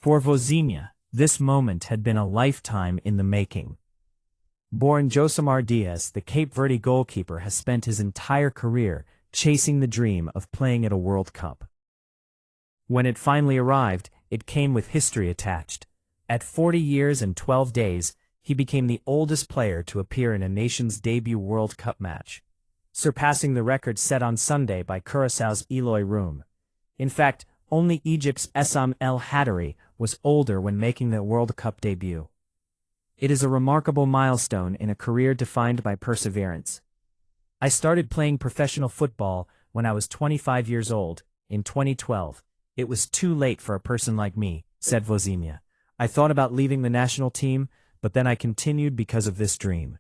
For Vozinha, this moment had been a lifetime in the making. Born Josimar Dias, the Cape Verde goalkeeper has spent his entire career chasing the dream of playing at a World Cup. When it finally arrived, it came with history attached. At 40 years and 12 days, he became the oldest player to appear in a nation's debut World Cup match, surpassing the record set on Sunday by Curaçao's Eloy Room. In fact, only Egypt's Essam El Hadary was older when making the World Cup debut. It is a remarkable milestone in a career defined by perseverance. I started playing professional football when I was 25 years old, in 2012. It was too late for a person like me, said Vozinha. I thought about leaving the national team, but then I continued because of this dream.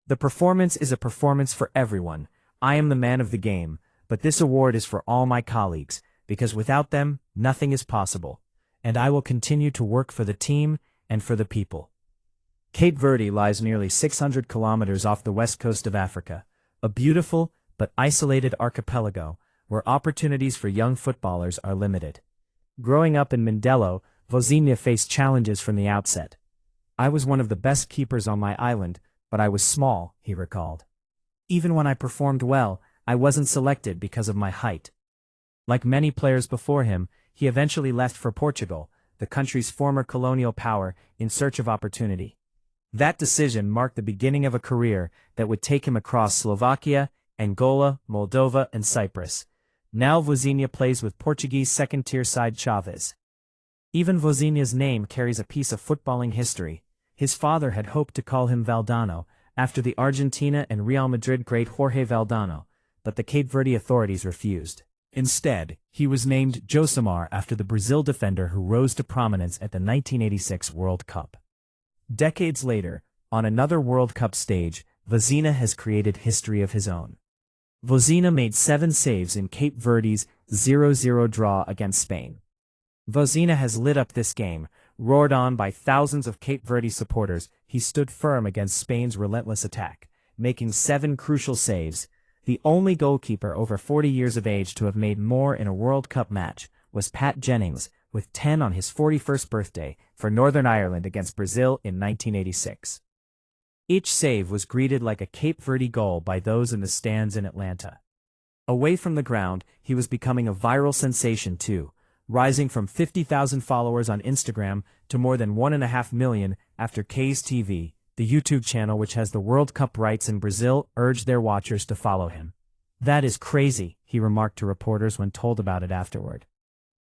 The performance is a performance for everyone. I am the man of the game, but this award is for all my colleagues, because without them, nothing is possible. And I will continue to work for the team and for the people. Cape Verde lies nearly 600 kilometers off the west coast of Africa, a beautiful but isolated archipelago where opportunities for young footballers are limited. Growing up in Mindelo, Vozinha faced challenges from the outset. I was one of the best keepers on my island, but I was small, he recalled. Even when I performed well, I wasn't selected because of my height. Like many players before him, he eventually left for Portugal, the country's former colonial power, in search of opportunity. That decision marked the beginning of a career that would take him across Slovakia, Angola, Moldova and Cyprus. Now Vozinha plays with Portuguese second-tier side Chaves. Even Vozinha's name carries a piece of footballing history. His father had hoped to call him Valdano, after the Argentina and Real Madrid great Jorge Valdano, but the Cape Verde authorities refused. Instead, he was named Josimar after the Brazil defender who rose to prominence at the 1986 World Cup. Decades later, on another World Cup stage, Vozinha has created history of his own. Vozinha made 7 saves in Cape Verde's 0-0 draw against Spain. Vozinha has lit up this game. Roared on by thousands of Cape Verde supporters, he stood firm against Spain's relentless attack, making 7 crucial saves. The only goalkeeper over 40 years of age to have made more in a World Cup match was Pat Jennings, with 10 on his 41st birthday, for Northern Ireland against Brazil in 1986. Each save was greeted like a Cape Verde goal by those in the stands in Atlanta. Away from the ground, he was becoming a viral sensation too, rising from 50,000 followers on Instagram to more than 1.5 million after K's TV, the YouTube channel which has the World Cup rights in Brazil, urged their watchers to follow him. "That is crazy," he remarked to reporters when told about it afterward.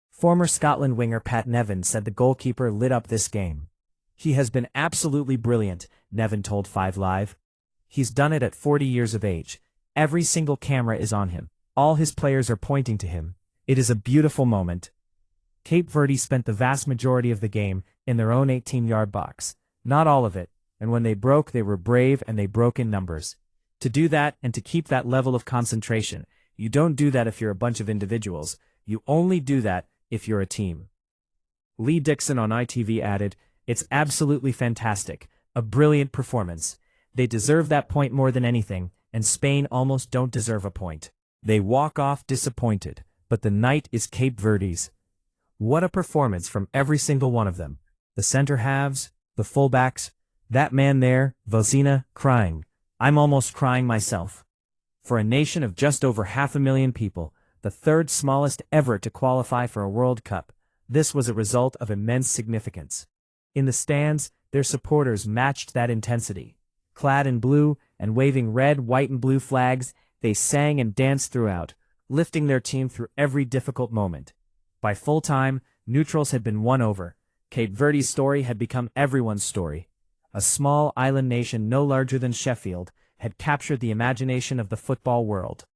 Former Scotland winger Pat Nevin said the goalkeeper lit up this game. "He has been absolutely brilliant," Nevin told 5 Live. "He's done it at 40 years of age. Every single camera is on him. All his players are pointing to him. It is a beautiful moment." Cape Verde spent the vast majority of the game in their own 18-yard box. Not all of it, and when they broke, they were brave and they broke in numbers. To do that and to keep that level of concentration, you don't do that if you're a bunch of individuals. You only do that if you're a team. Lee Dixon on ITV added, "It's absolutely fantastic. A brilliant performance. They deserve that point more than anything, and Spain almost don't deserve a point. They walk off disappointed, but the night is Cape Verde's." What a performance from every single one of them. The center halves, the fullbacks, that man there, Vozinha, crying. I'm almost crying myself. For a nation of just over 500,000 people, the 3rd smallest ever to qualify for a World Cup, this was a result of immense significance. In the stands, their supporters matched that intensity. Clad in blue and waving red, white and blue flags, they sang and danced throughout, lifting their team through every difficult moment. By full time, neutrals had been won over. Cape Verde's story had become everyone's story. A small island nation no larger than Sheffield had captured the imagination of the football world.